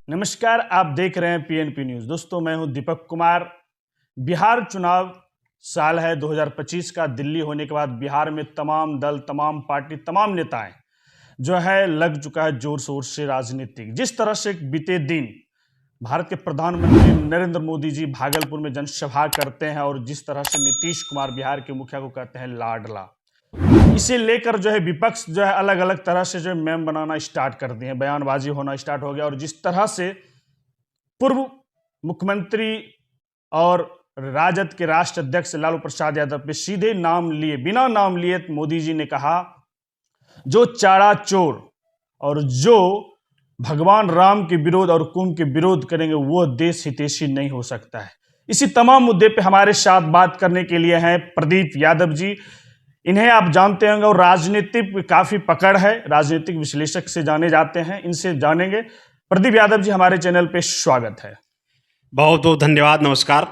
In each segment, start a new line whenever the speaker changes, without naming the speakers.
नमस्कार, आप देख रहे हैं पीएनपी न्यूज़। दोस्तों, मैं हूं दीपक कुमार। बिहार चुनाव साल है 2025 का। दिल्ली होने के बाद बिहार में तमाम दल, तमाम पार्टी, तमाम नेताएं जो है लग चुका है जोर शोर से राजनीतिक। जिस तरह से बीते दिन भारत के प्रधानमंत्री नरेंद्र मोदी जी भागलपुर में जनसभा करते हैं और जिस तरह से नीतीश कुमार बिहार के मुखिया को कहते हैं लाडला, इसे लेकर जो है विपक्ष जो है अलग अलग तरह से जो मेम बनाना स्टार्ट कर दिए हैं, बयानबाजी होना स्टार्ट हो गया। और जिस तरह से पूर्व मुख्यमंत्री और राजद के राष्ट्रीय अध्यक्ष लालू प्रसाद यादव पे सीधे नाम लिए, बिना नाम लिए मोदी जी ने कहा, जो चारा चोर और जो भगवान राम के विरोध और कुंभ के विरोध करेंगे वो देश हितैषी नहीं हो सकता है। इसी तमाम मुद्दे पे हमारे साथ बात करने के लिए हैं प्रदीप यादव जी। इन्हें आप जानते होंगे और राजनीतिक काफी पकड़ है, राजनीतिक विश्लेषक से जाने जाते हैं, इनसे जानेंगे। प्रदीप यादव जी, हमारे चैनल पे स्वागत है।
बहुत बहुत धन्यवाद। नमस्कार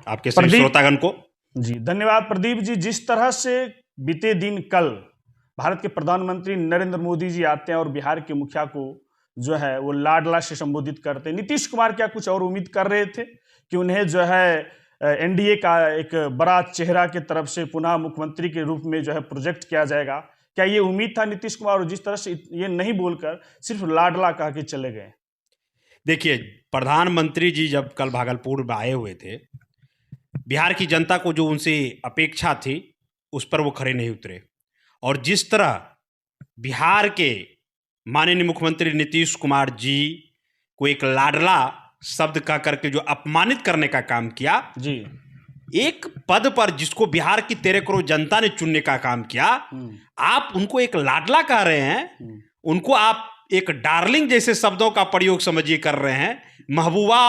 आपके सभी श्रोतागण को।
जी धन्यवाद प्रदीप जी। जिस तरह से बीते दिन कल भारत के प्रधानमंत्री नरेंद्र मोदी जी आते हैं और बिहार के मुखिया को जो है वो लाडला से संबोधित करते हैं। नीतीश कुमार क्या कुछ और उम्मीद कर रहे थे कि उन्हें जो है एनडीए का एक बड़ा चेहरा की तरफ से पुनः मुख्यमंत्री के रूप में जो है प्रोजेक्ट किया जाएगा? क्या ये उम्मीद था नीतीश कुमार? और जिस तरह से ये नहीं बोलकर सिर्फ लाडला कह के चले गए।
देखिए, प्रधानमंत्री जी जब कल भागलपुर में आए हुए थे, बिहार की जनता को जो उनसे अपेक्षा थी उस पर वो खरे नहीं उतरे। और जिस तरह बिहार के माननीय मुख्यमंत्री नीतीश कुमार जी को एक लाडला शब्द कह करके जो अपमानित करने का काम किया
जी,
एक पद पर जिसको बिहार की 13 करोड़ जनता ने चुनने का काम किया, आप उनको एक लाडला कह रहे हैं, उनको आप एक डार्लिंग जैसे शब्दों का प्रयोग समझिए कर रहे हैं, महबूबा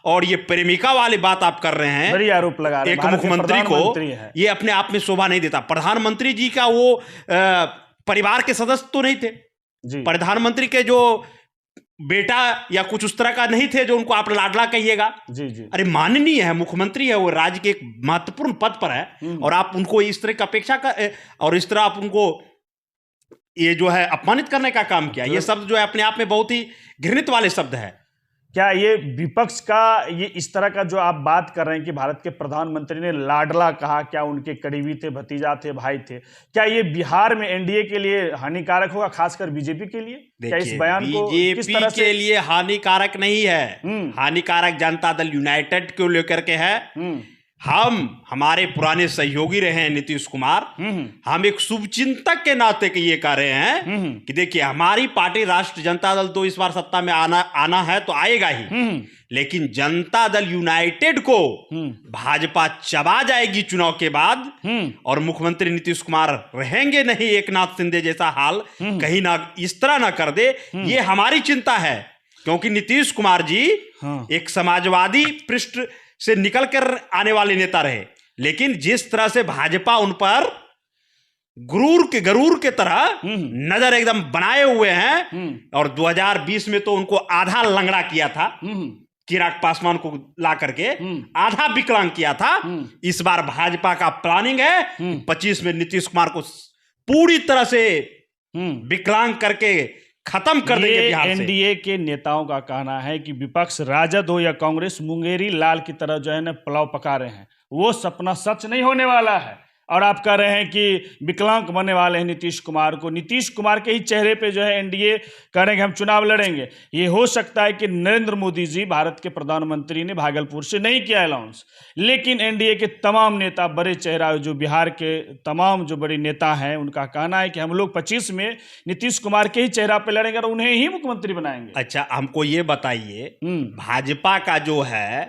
और ये प्रेमिका वाली बात आप कर रहे हैं।
बड़ी आरोप लगा रहे हैं।
एक मुख्यमंत्री को ये अपने आप में शोभा नहीं देता। प्रधानमंत्री जी का वो परिवार के सदस्य तो नहीं थे जी। प्रधानमंत्री के जो बेटा या कुछ उस तरह का नहीं थे जो उनको आप लाडला कहिएगा।
जी जी।
अरे माननीय है, मुख्यमंत्री है, वो राज्य के एक महत्वपूर्ण पद पर है और आप उनको इस तरह की अपेक्षा कर और इस तरह आप उनको ये जो है अपमानित करने का काम किया। ये शब्द जो है अपने आप में बहुत ही घृणित वाले शब्द है।
क्या ये विपक्ष का ये इस तरह का जो आप बात कर रहे हैं कि भारत के प्रधानमंत्री ने लाडला कहा, क्या उनके करीबी थे, भतीजा थे, भाई थे, क्या ये बिहार में एनडीए के लिए हानिकारक होगा, खासकर बीजेपी के लिए? क्या इस बयान को किस तरह से?
के लिए हानिकारक नहीं है, हानिकारक जनता दल यूनाइटेड को लेकर के है। हमारे पुराने सहयोगी रहे हैं नीतीश कुमार। हम एक शुभचिंतक के नाते के ये कह रहे हैं कि देखिए, हमारी पार्टी राष्ट्रीय जनता दल तो इस बार सत्ता में आना है तो आएगा ही, लेकिन जनता दल यूनाइटेड को भाजपा चबा जाएगी चुनाव के बाद और मुख्यमंत्री नीतीश कुमार रहेंगे नहीं। एकनाथ शिंदे जैसा हाल कहीं ना इस तरह ना कर दे, ये हमारी चिंता है। क्योंकि नीतीश कुमार जी एक समाजवादी पृष्ठ से निकल कर आने वाले नेता रहे, लेकिन जिस तरह से भाजपा उन पर गरूर के तरह नजर एकदम बनाए हुए हैं और 2020 में तो उनको आधा लंगड़ा किया था, चिराग पासवान को ला करके आधा विकलांग किया था। इस बार भाजपा का प्लानिंग है 25 में नीतीश कुमार को पूरी तरह से विकलांग करके खत्म कर देंगे बिहार से।
एनडीए के नेताओं का कहना है कि विपक्ष राजद हो या कांग्रेस मुंगेरी लाल की तरह जो है ना पुलाव पका रहे हैं, वो सपना सच नहीं होने वाला है। और आप कह रहे हैं कि विकलांग बनने वाले हैं नीतीश कुमार को। नीतीश कुमार के ही चेहरे पे जो है एनडीए कह रहे हैं कि हम चुनाव लड़ेंगे। ये हो सकता है कि नरेंद्र मोदी जी, भारत के प्रधानमंत्री ने भागलपुर से नहीं किया अनाउंस, लेकिन एनडीए के तमाम नेता, बड़े चेहरा जो बिहार के तमाम जो बड़े नेता हैं, उनका कहना है कि हम लोग 25 में नीतीश कुमार के ही चेहरा पे लड़ेंगे और उन्हें ही मुख्यमंत्री बनाएंगे।
अच्छा, हमको ये बताइए, भाजपा का जो है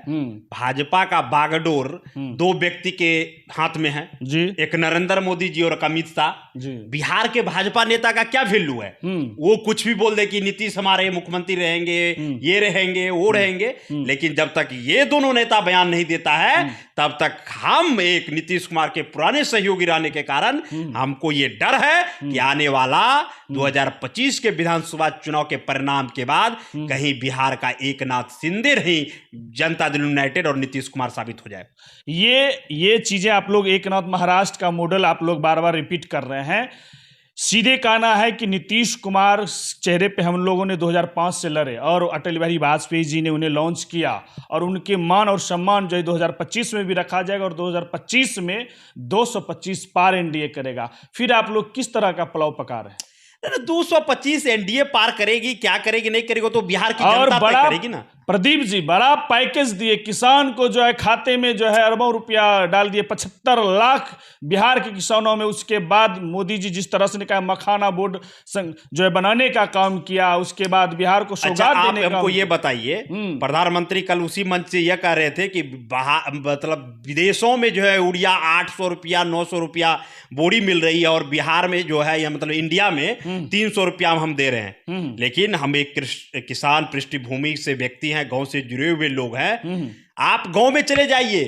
भाजपा का बागडोर दो व्यक्ति के हाथ में है जी, एक नरेंद्र मोदी जी और अमित शाह जी। बिहार के भाजपा नेता का क्या वैल्यू है? वो कुछ भी बोल दे कि नीतीश हमारे मुख्यमंत्री रहेंगे, ये रहेंगे, वो रहेंगे, लेकिन जब तक ये दोनों नेता बयान नहीं देता है तब तक हम एक नीतीश कुमार के पुराने सहयोगी रहने के कारण हमको ये डर है कि आने वाला 2025 के विधानसभा चुनाव के परिणाम के बाद कहीं बिहार का एकनाथ शिंदे नहीं, जनता दल यूनाइटेड और नीतीश कुमार साबित हो जाए।
ये चीजें आप लोग एकनाथ महाराष्ट्र का मॉडल आप लोग बार बार रिपीट कर रहे हैं। सीधे कहना है कि नीतीश कुमार चेहरे पे हम लोगों ने 2005 से लड़े और अटल बिहारी वाजपेयी जी ने उन्हें लॉन्च किया और उनके मान और सम्मान जो है 2025 में भी रखा जाएगा और 2025 में 225 पार एनडीए करेगा। फिर आप लोग किस तरह का पुलाव पका रहे हैं?
225 एनडीए पार करेगी, क्या करेगी नहीं करेगी तो बिहार की जनता तय करेगी ना।
प्रदीप जी बड़ा पैकेज दिए किसान को, जो है खाते में जो है अरबों रुपया डाल दिए, 75 लाख बिहार के किसानों में। उसके बाद मोदी जी जिस तरह से ने कहा मखाना बोर्ड जो है बनाने का काम किया, उसके बाद बिहार को सौगात देने का।
हमको ये बताइए, प्रधानमंत्री कल उसी मंच से यह कह रहे थे कि मतलब विदेशों में जो है यूरिया 800 रुपया 900 रुपया बोरी मिल रही है और बिहार में जो है या मतलब इंडिया में 300 रुपया हम दे रहे हैं। लेकिन हम एक किसान पृष्ठभूमि से व्यक्ति हैं, गांव से जुड़े हुए लोग हैं। आप गांव में चले जाइए,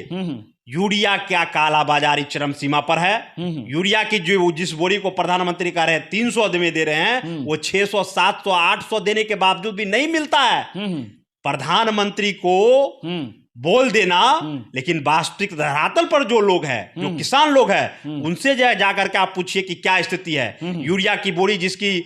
यूरिया क्या कालाबाजारी चरम सीमा पर है। यूरिया की जो जिस बोरी को प्रधानमंत्री कह रहे हैं 300 में दे रहे हैं, वो 600 700 800 देने के बावजूद भी नहीं मिलता है। प्रधानमंत्री को बोल देना, लेकिन वास्तविक धरातल पर जो लोग हैं, जो किसान लोग हैं, उनसे जाकर के आप पूछिए कि क्या स्थिति है। यूरिया की बोरी जिसकी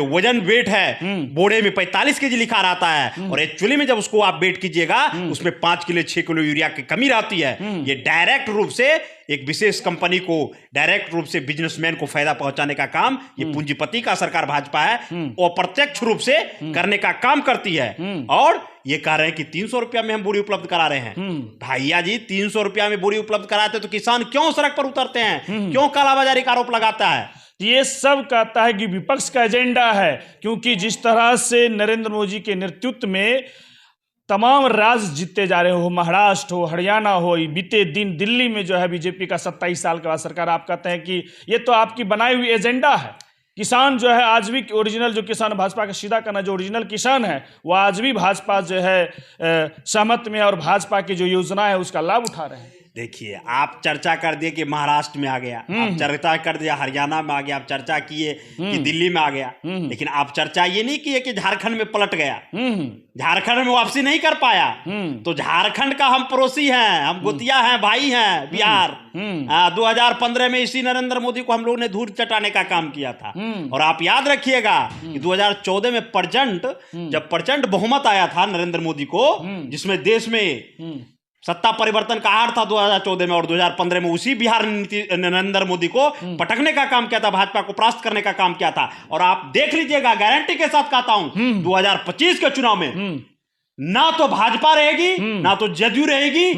वजन वेट है बोरे में 45 केजी लिखा रहता है और एक्चुअली में जब उसको आप वेट कीजिएगा उसमें 5 किलो 6 किलो यूरिया की कमी रहती है। ये डायरेक्ट रूप से एक विशेष कंपनी को, डायरेक्ट रूप से बिजनेसमैन को फायदा पहुंचाने का काम ये पूंजीपति का सरकार भाजपा है, अप्रत्यक्ष रूप से करने का काम करती है। और ये कह रहे हैं कि 300 रुपया में हम बोरी उपलब्ध करा रहे हैं। भैया जी 300 रुपया में बोरी उपलब्ध कराते तो किसान क्यों सड़क पर उतरते हैं, क्यों कालाबाजारी का आरोप लगाता है?
ये सब कहता है कि विपक्ष का एजेंडा है, क्योंकि जिस तरह से नरेंद्र मोदी के नेतृत्व में तमाम राज्य जीतते जा रहे हो, महाराष्ट्र हो, हरियाणा हो, बीते दिन दिल्ली में जो है बीजेपी का 27 साल के बाद सरकार, आप कहते हैं कि ये तो आपकी बनाई हुई एजेंडा है। किसान जो है आज भी ओरिजिनल जो किसान भाजपा का सीधा करना जो ओरिजिनल किसान है वो आज भी भाजपा जो है सहमत में और भाजपा की जो योजना है उसका लाभ उठा रहे हैं।
देखिए, आप चर्चा कर दिए कि महाराष्ट्र में आ गया, आप चर्चा कर दिया हरियाणा में आ गया, आप चर्चा किए कि दिल्ली में आ गया, लेकिन आप चर्चा ये नहीं किए कि झारखंड में पलट गया, झारखंड में वापसी नहीं कर पाया। तो झारखंड का हम पड़ोसी हैं, हम गोतिया हैं, भाई हैं बिहार। 2015 में इसी नरेंद्र मोदी को हम लोग ने धूल चटाने का काम किया था। और आप याद रखिएगा कि 2014 में जब प्रचंड बहुमत आया था नरेंद्र मोदी को, जिसमें देश में सत्ता परिवर्तन का आड़ था 2014 में, और 2015 में उसी बिहार ने नरेंद्र मोदी को पटकने का काम किया था, भाजपा को परास्त करने का काम किया था। और आप देख लीजिएगा, गारंटी के साथ कहता हूं, 2025 के चुनाव में ना तो भाजपा रहेगी ना तो जदयू रहेगी,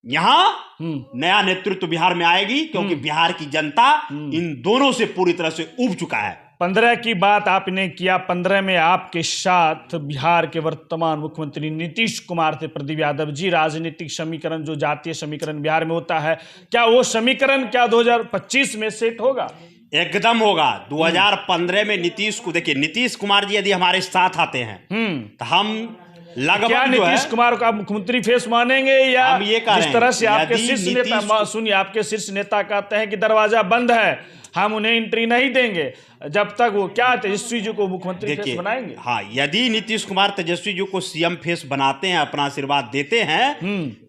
यहां नया नेतृत्व बिहार में आएगी, क्योंकि बिहार की जनता इन दोनों से पूरी तरह से ऊब चुका है।
15 की बात आपने किया, 15 में आपके साथ बिहार के वर्तमान मुख्यमंत्री नीतीश कुमार थे। प्रदीप यादव जी, राजनीतिक समीकरण जो जातीय समीकरण बिहार में होता है, क्या वो समीकरण क्या 2025 में सेट होगा?
एकदम होगा। 2015 में नीतीश को देखिए, नीतीश कुमार जी यदि हमारे साथ आते हैं तो हम लगभग
क्या नीतीश कुमार को आप मुख्यमंत्री फेस मानेंगे, या
हम ये कह रहे हैं,
जिस तरह से आपके शीर्ष नेता, सुनिए, आपके शीर्ष नेता कहते हैं कि दरवाजा बंद है, हम उन्हें एंट्री नहीं देंगे जब तक वो क्या तेजस्वी जी को मुख्यमंत्री फेस बनाएंगे?
हाँ, यदि नीतीश कुमार तेजस्वी जी को सीएम फेस बनाते हैं, अपना आशीर्वाद देते हैं,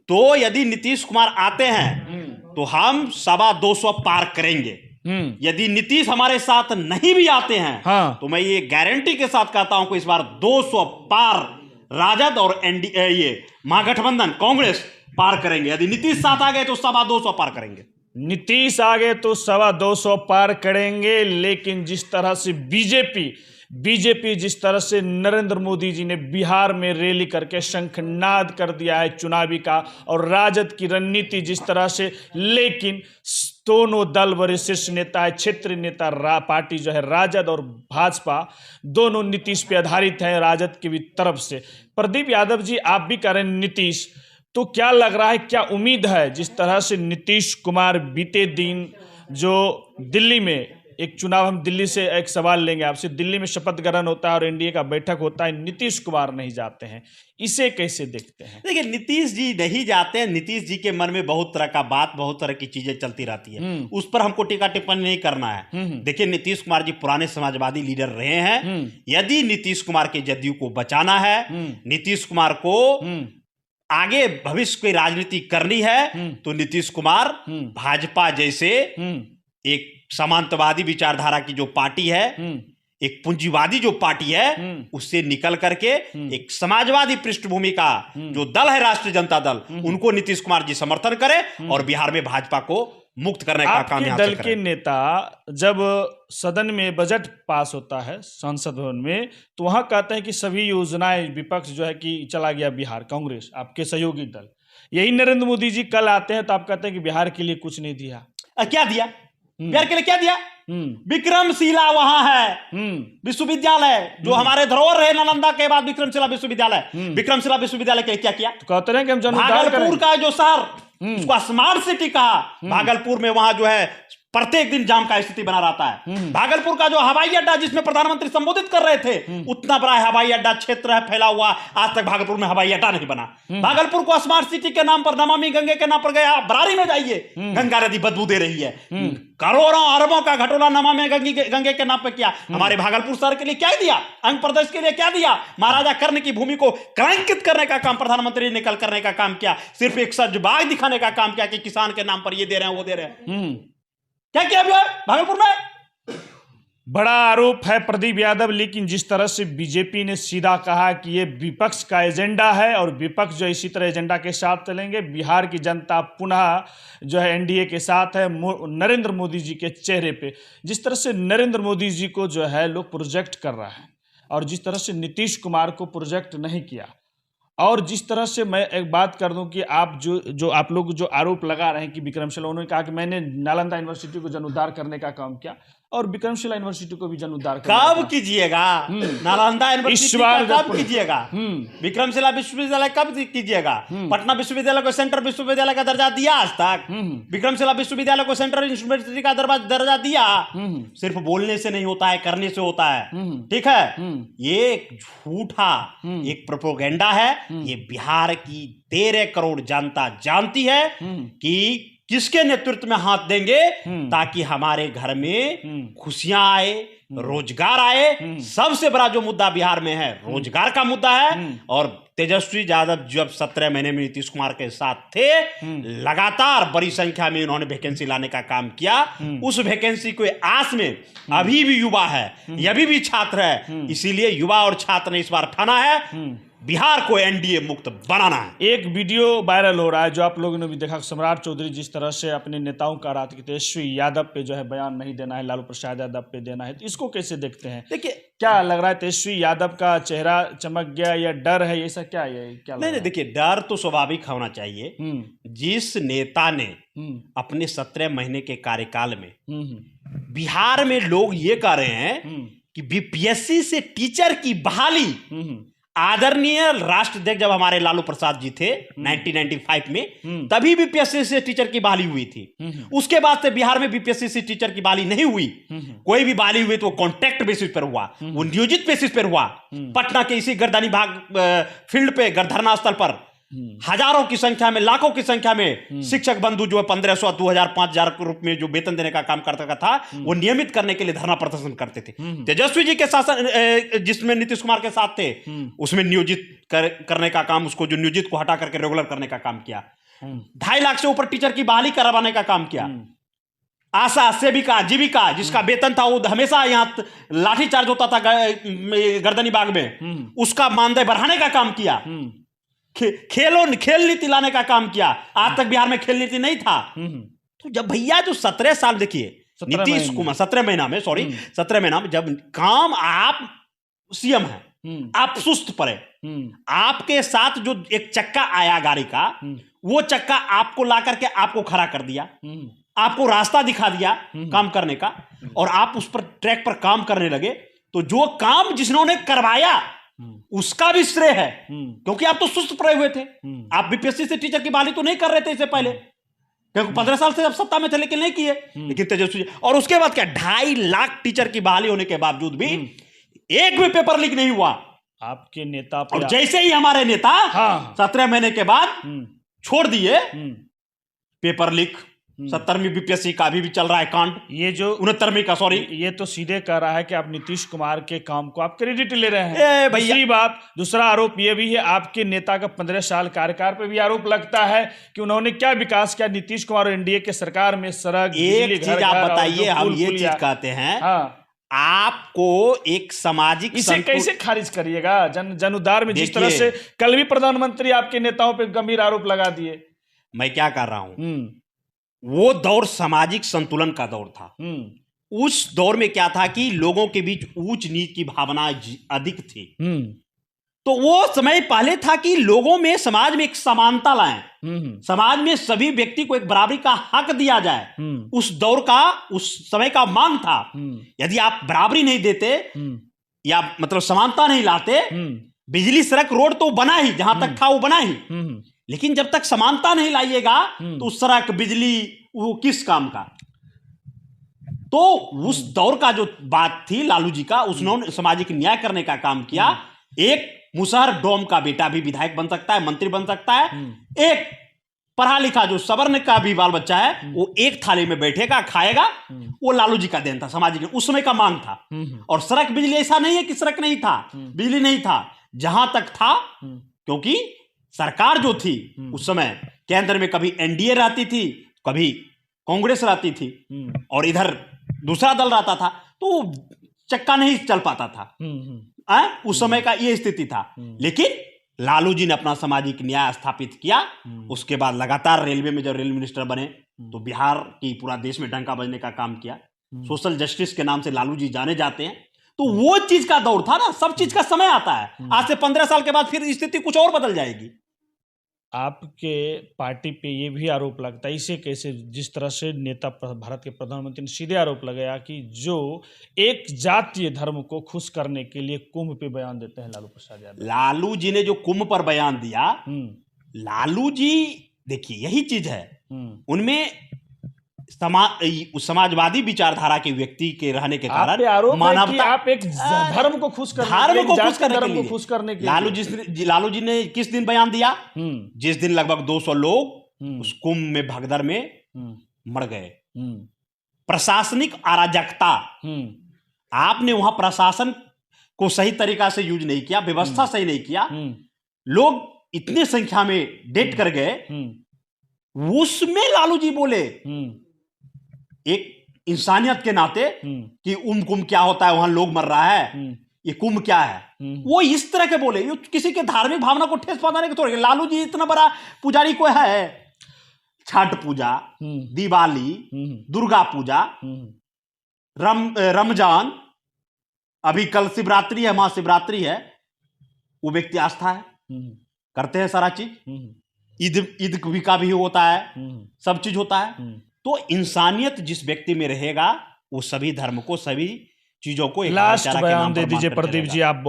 तो यदि नीतीश कुमार आते हैं तो हम 225 पार करेंगे। यदि नीतीश हमारे साथ नहीं भी आते हैं,
हाँ,
तो मैं ये गारंटी के साथ कहता हूं कि इस बार 200 पार राजद और एनडीए ये महागठबंधन कांग्रेस पार करेंगे। यदि नीतीश साथ आ गए तो 225 पार करेंगे।
नीतीश आ गए तो 225 पार करेंगे। लेकिन जिस तरह से बीजेपी जिस तरह से नरेंद्र मोदी जी ने बिहार में रैली करके शंखनाद कर दिया है चुनावी का, और राजद की रणनीति जिस तरह से, लेकिन दोनों दल बड़े शीर्ष नेता है, क्षेत्रीय नेता पार्टी जो है राजद और भाजपा, दोनों नीतीश पे आधारित है राजद की भी तरफ से। प्रदीप यादव जी, आप भी कह रहे हैं नीतीश, तो क्या लग रहा है, क्या उम्मीद है जिस तरह से नीतीश कुमार बीते दिन जो दिल्ली में एक चुनाव, हम दिल्ली से एक सवाल लेंगे आपसे, दिल्ली में शपथ ग्रहण होता है और एनडीए का बैठक होता है, नीतीश कुमार नहीं जाते हैं, इसे कैसे देखते हैं?
देखिए, नीतीश जी नहीं जाते हैं, नीतीश जी के मन में बहुत तरह का बात, बहुत तरह की चीजें चलती रहती है, उस पर हमको टीका टिप्पणी नहीं करना है। देखिए, नीतीश कुमार जी पुराने समाजवादी लीडर रहे हैं। यदि नीतीश कुमार के जदयू को बचाना है, नीतीश कुमार को आगे भविष्य की राजनीति करनी है, तो नीतीश कुमार भाजपा जैसे एक सामंतवादी विचारधारा की जो पार्टी है, एक पूंजीवादी जो पार्टी है, उससे निकल करके एक समाजवादी पृष्ठभूमि का जो दल है राष्ट्रीय जनता दल, उनको नीतीश कुमार जी समर्थन करे और बिहार में भाजपा को मुक्त करने का काम यहाँ से
दल के नेता जब सदन में बजट पास होता है संसद भवन में, तो वहां कहते हैं कि सभी योजनाएं विपक्ष जो है कि चला गया बिहार, कांग्रेस आपके सहयोगी दल। यही नरेंद्र मोदी जी कल आते हैं तो आप कहते हैं कि बिहार के लिए कुछ नहीं दिया।
क्या दिया बिहार के लिए? क्या दिया? विक्रमशिला वहां है विश्वविद्यालय, जो हमारे धरोहर है नालंदा के बाद विक्रमशिला विश्वविद्यालय। विक्रमशिला विश्वविद्यालय के लिए क्या किया?
तो कहते हैं कि हम
भागलपुर का जो शहर, उसको स्मार्ट सिटी कहा। भागलपुर में वहां जो है प्रत्येक दिन जाम का स्थिति बना रहता है। भागलपुर का जो हवाई अड्डा जिसमें प्रधानमंत्री संबोधित कर रहे थे, उतना बड़ा हवाई अड्डा क्षेत्र है फैला हुआ, आज तक भागलपुर में हवाई अड्डा नहीं बना। भागलपुर को स्मार्ट सिटी के नाम पर, नमामि गंगे के नाम पर गया, बरारी में जाइए, गंगा नदी बदबू दे रही है। करोड़ों अरबों का घटोला नमामि गंगे के नाम पर किया। हमारे भागलपुर शहर के लिए क्या दिया? अंग प्रदेश के लिए क्या दिया? महाराजा कर्ण की भूमि को कलंकित करने का काम प्रधानमंत्री ने कल करने का काम किया। सिर्फ एक सजबाग दिखाने का काम किया कि किसान के नाम पर ये दे रहे हैं, वो दे रहे हैं। क्या किया भागलपुर में?
बड़ा आरोप है प्रदीप यादव, लेकिन जिस तरह से बीजेपी ने सीधा कहा कि ये विपक्ष का एजेंडा है और विपक्ष जो इसी तरह एजेंडा के साथ चलेंगे, बिहार की जनता पुनः जो है एनडीए के साथ है, नरेंद्र मोदी जी के चेहरे पे जिस तरह से नरेंद्र मोदी जी को जो है लोग प्रोजेक्ट कर रहा है और जिस तरह से नीतीश कुमार को प्रोजेक्ट नहीं किया, और जिस तरह से मैं एक बात कर दूं कि आप जो आप लोग जो आरोप लगा रहे हैं कि विक्रमशिला, उन्होंने कहा कि मैंने नालंदा यूनिवर्सिटी को जीर्णोद्धार करने का काम किया और विक्रमशिला यूनिवर्सिटी को भी जीर्णोद्धार
कब कीजिएगा? नालंदा यूनिवर्सिटी कब कीजिएगा? विक्रमशिला विश्वविद्यालय कब कीजिएगा? पटना विश्वविद्यालय को सेंट्रल विश्वविद्यालय का दर्जा दिया आज तक? विक्रमशिला विश्वविद्यालय को सेंट्रल यूनिवर्सिटी का दर्जा दिया? सिर्फ बोलने से नहीं होता है, करने से होता है। ठीक है, ये एक झूठा एक प्रोपेगेंडा है। ये बिहार की 13 करोड़ जनता जानती है कि किसके नेतृत्व में हाथ देंगे ताकि हमारे घर में खुशियां आए, रोजगार आए। सबसे बड़ा जो मुद्दा बिहार में है रोजगार का मुद्दा है। और तेजस्वी यादव जब 17 महीने में नीतीश कुमार के साथ थे, लगातार बड़ी संख्या में उन्होंने वैकेंसी लाने का काम किया। उस वैकेंसी को आस में अभी भी युवा है, अभी भी छात्र है, इसीलिए युवा और छात्र ने इस बार ठाना है बिहार को एनडीए मुक्त बनाना है।
एक वीडियो वायरल हो रहा है जो आप लोगों ने भी देखा, सम्राट चौधरी जिस तरह से अपने नेताओं का रहा था कि तेजस्वी यादव पे जो है बयान नहीं देना है, लालू प्रसाद यादव पे देना है, तो इसको कैसे देखते हैं?
देखिए,
क्या लग रहा है तेजस्वी यादव का चेहरा चमक गया या डर है, ऐसा क्या है? क्या
नहीं, देखिए, डर तो स्वाभाविक होना चाहिए। जिस नेता ने अपने 17 महीने के कार्यकाल में बिहार में लोग ये कह रहे हैं कि बीपीएससी से टीचर की बहाली, आदरणीय राष्ट्राध्यक्ष जब हमारे लालू प्रसाद जी थे 1995 में, तभी बीपीएससी से टीचर की बहाली हुई थी। उसके बाद से बिहार में बीपीएससी से टीचर की बहाली नहीं हुई। कोई भी बहाली हुई तो वो कॉन्ट्रैक्ट बेसिस पर हुआ, वो नियोजित बेसिस पर हुआ। पटना के इसी गर्दनी भाग फील्ड पे धरना स्थल पर हजारों की संख्या में, लाखों की संख्या में शिक्षक बंधु जो है 1500, 2000, 5000 के रूप में जो वेतन देने का काम करता था, वो नियमित करने के लिए धरना प्रदर्शन करते थे। तेजस्वी जी के शासन जिसमें नीतीश कुमार के साथ थे, उसमें नियोजित करने का काम, उसको जो नियोजित को हटा करके रेगुलर करने का काम किया। 2.5 लाख से ऊपर टीचर की बहाली करवाने का काम किया। आशा, सेविका, जीविका जिसका वेतन था वो हमेशा यहाँ लाठीचार्ज होता था गर्दनी बाग में, उसका मानदेय बढ़ाने का काम किया। खेल नीति लाने का काम किया। आज तक बिहार में खेल नीति नहीं था। तो जब भैया जो 17 साल, देखिए नीतीश कुमार 17 महीना में, 17 महीना में जब काम, आप सीएम हैं, आप सुस्त पड़े, आपके साथ जो एक चक्का आया गाड़ी का, वो चक्का आपको ला करके आपको खड़ा कर दिया, आपको रास्ता दिखा दिया काम करने का, और आप उस पर ट्रैक पर काम करने लगे। तो जो काम जिन्होंने करवाया उसका भी श्रेय है, क्योंकि आप तो सुस्त पड़े हुए थे। आप बीपीएससी से टीचर की बहाली तो नहीं कर रहे थे इससे पहले, क्योंकि 15 साल से आप सत्ता में थे लेकिन नहीं किए। लेकिन तेजस्वी, और उसके बाद क्या 2.5 लाख टीचर की बहाली होने के बावजूद भी एक भी पेपर लीक नहीं हुआ
आपके नेता।
और जैसे ही हमारे नेता 17 महीने के बाद छोड़ दिए पेपर लीक, 70वीं बीपीएससी का भी चल रहा है कांड,
ये जो
69वीं का, सॉरी।
ये तो सीधे कह रहा है कि आप नीतीश कुमार के काम को आप क्रेडिट ले रहे हैं। दूसरी बात, दूसरा आरोप ये भी है, आपके नेता का 15 साल कार्यकाल पे भी आरोप लगता है कि उन्होंने क्या विकास किया नीतीश कुमार और एनडीए के सरकार में, सड़क,
एक चीज आप बताइए, हम ये चीज कहते हैं,
हाँ,
आपको एक सामाजिक,
इसे कैसे खारिज करिएगा? जन उद्धार में जिस तरह से कल भी प्रधानमंत्री आपके नेताओं पे गंभीर आरोप लगा दिए।
मैं क्या कर रहा हूं, वो दौर सामाजिक संतुलन का दौर था। उस दौर में क्या था कि लोगों के बीच ऊंच नीच की भावना अधिक थी। तो वो समय पहले था कि लोगों में, समाज में एक समानता लाएं, समाज में सभी व्यक्ति को एक बराबरी का हक दिया जाए। उस दौर का, उस समय का मांग था। यदि आप बराबरी नहीं देते या मतलब समानता नहीं लाते, बिजली, सड़क, रोड तो बना ही, जहां तक था वो बना ही, लेकिन जब तक समानता नहीं लाइएगा तो सड़क, बिजली वो किस काम का? तो उस दौर का जो बात थी लालू जी का, उसने सामाजिक न्याय करने का काम किया। एक मुसहर डोम का बेटा भी विधायक बन सकता है, मंत्री बन सकता है। एक पढ़ा लिखा जो सवर्ण का भी बाल बच्चा है, वो एक थाली में बैठेगा, खाएगा। वो लालू जी का देन था, सामाजिक, उस समय का मांग था। और सड़क, बिजली, ऐसा नहीं है कि सड़क नहीं था, बिजली नहीं था, जहां तक था, क्योंकि सरकार जो थी उस समय केंद्र में कभी एनडीए रहती थी, कभी कांग्रेस रहती थी, और इधर दूसरा दल रहता था, तो चक्का नहीं चल पाता था। उस समय का ये स्थिति था। लेकिन लालू जी ने अपना सामाजिक न्याय स्थापित किया। उसके बाद लगातार रेलवे में जब रेल मिनिस्टर बने तो बिहार की पूरा देश में डंका बजने का काम किया। सोशल जस्टिस के नाम से लालू जी जाने जाते हैं। तो वो चीज का दौर था ना, सब चीज का समय आता है। आज से 15 साल के बाद फिर स्थिति कुछ और बदल जाएगी।
आपके पार्टी पे ये भी आरोप लगता है, इसे कैसे, जिस तरह से नेता भारत के प्रधानमंत्री ने सीधे आरोप लगाया कि जो एक जातीय धर्म को खुश करने के लिए कुंभ पे बयान देते हैं लालू प्रसाद यादव।
लालू जी ने जो कुंभ पर बयान दिया, लालू जी, देखिए यही चीज है, उनमें समाजवादी विचारधारा के व्यक्ति के रहने के कारण
मानवता, आप एक धर्म को खुश करने के लिए
लालू जी ने किस दिन बयान दिया? जिस दिन लगभग 200 लोग उस कुंभ में भगदड़ में मर गए। प्रशासनिक अराजकता, आपने वहां प्रशासन को सही तरीका से यूज नहीं किया, व्यवस्था सही नहीं किया, लोग इतनी संख्या में डेथ कर गए। उसमें लालू जी बोले एक इंसानियत के नाते कि कुंभ क्या होता है, वहां लोग मर रहा है, ये कुंभ क्या है, वो इस तरह के बोले। ये किसी के धार्मिक भावना को ठेस पहुंचाने के थोड़े। लालू जी इतना बड़ा पुजारी कोई है? छठ पूजा, दिवाली, दुर्गा पूजा, रमजान, अभी कल शिवरात्रि है, महाशिवरात्रि है, वो व्यक्ति आस्था है, करते हैं सारा चीज। ईद का भी होता है, सब चीज होता है। तो इंसानियत जिस व्यक्ति में रहेगा, वो सभी धर्म को, सभी चीजों को एक
लास्ट बयान दे दीजिए प्रदीप जी। आप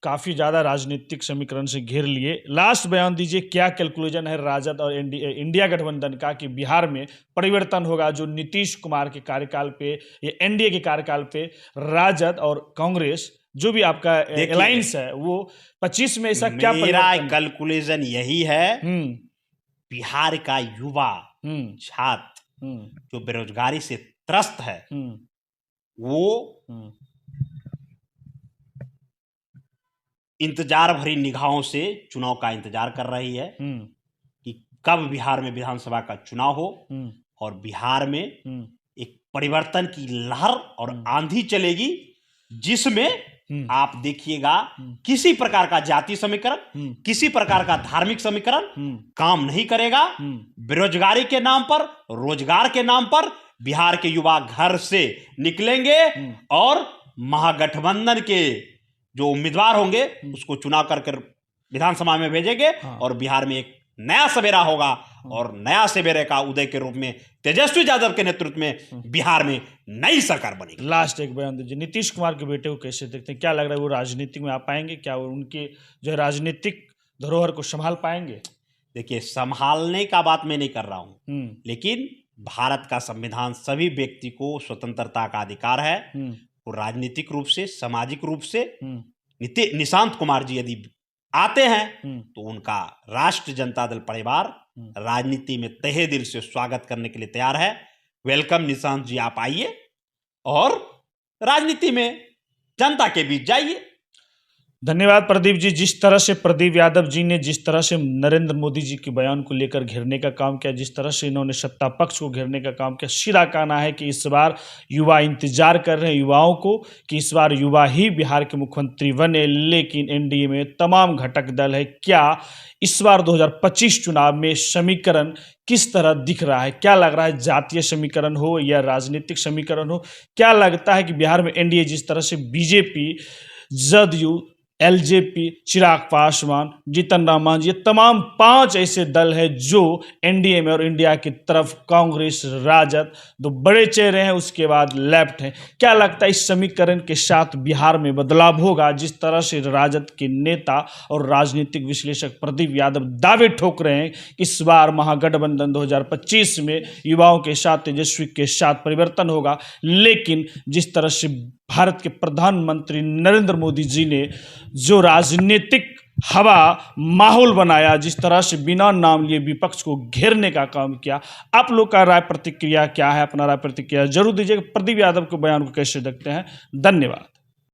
काफी ज्यादा राजनीतिक समीकरण से घेर लिए। लास्ट बयान दीजिए, क्या कैलकुलेशन है राजद और इंडिया गठबंधन का कि बिहार में परिवर्तन होगा? जो नीतीश कुमार के कार्यकाल पे या एनडीए के कार्यकाल पे राजद और कांग्रेस जो भी आपका अलायंस है, वो 25 में ऐसा क्या
मेरा कैलकुलेशन यही है, बिहार का युवा छात्र जो बेरोजगारी से त्रस्त है, वो इंतजार भरी निगाहों से चुनाव का इंतजार कर रही है कि कब बिहार में विधानसभा का चुनाव हो और बिहार में एक परिवर्तन की लहर और आंधी चलेगी, जिसमें आप देखिएगा किसी प्रकार का जाति समीकरण, किसी प्रकार का धार्मिक समीकरण काम नहीं करेगा। बेरोजगारी के नाम पर, रोजगार के नाम पर बिहार के युवा घर से निकलेंगे और महागठबंधन के जो उम्मीदवार होंगे उसको चुनाव करके विधानसभा में भेजेंगे और बिहार में एक नया सवेरा होगा। और नया सवेरे का उदय के रूप में तेजस्वी यादव के नेतृत्व में बिहार में नई सरकार बनेगी।
लास्ट एक बयान दीजिए, नीतीश कुमार के बेटे को कैसे देखते हैं? क्या लग रहा है वो राजनीतिक में आ पाएंगे? क्या उनके जो है राजनीतिक धरोहर को संभाल पाएंगे?
देखिए, संभालने का बात मैं नहीं कर रहा हूं, लेकिन भारत का संविधान सभी व्यक्ति को स्वतंत्रता का अधिकार है। वो राजनीतिक रूप से, सामाजिक रूप से निशांत कुमार जी यदि आते हैं तो उनका राष्ट्रीय जनता दल परिवार राजनीति में तहे दिल से स्वागत करने के लिए तैयार है। वेलकम निशांत जी, आप आइए और राजनीति में जनता के बीच जाइए।
धन्यवाद प्रदीप जी। जिस तरह से प्रदीप यादव जी ने जिस तरह से नरेंद्र मोदी जी के बयान को लेकर घेरने का काम किया, जिस तरह से इन्होंने सत्ता पक्ष को घेरने का काम किया, सीधा कहना है कि इस बार युवा इंतजार कर रहे हैं युवाओं को कि इस बार युवा ही बिहार के मुख्यमंत्री बने। लेकिन एनडीए में तमाम घटक दल है, क्या इस बार 2025 चुनाव में समीकरण किस तरह दिख रहा है? क्या लग रहा है, जातीय समीकरण हो या राजनीतिक समीकरण हो? क्या लगता है कि बिहार में एनडीए जिस तरह से बीजेपी, जदयू, एलजेपी, चिराग पासवान, जीतन राम मांझी, ये तमाम 5 ऐसे दल हैं जो एनडीए में, और इंडिया की तरफ कांग्रेस, राजद, 2 बड़े चेहरे हैं, उसके बाद लेफ्ट हैं। क्या लगता है इस समीकरण के साथ बिहार में बदलाव होगा? जिस तरह से राजद के नेता और राजनीतिक विश्लेषक प्रदीप यादव दावे ठोक रहे हैं कि इस बार महागठबंधन 2025 में युवाओं के साथ, तेजस्वी के साथ परिवर्तन होगा। लेकिन जिस तरह से भारत के प्रधानमंत्री नरेंद्र मोदी जी ने जो राजनीतिक हवा माहौल बनाया, जिस तरह से बिना नाम लिए विपक्ष को घेरने का काम किया, आप लोग का राय प्रतिक्रिया क्या है? अपना राय प्रतिक्रिया जरूर दीजिएगा। प्रदीप यादव के बयान को कैसे देखते हैं? धन्यवाद।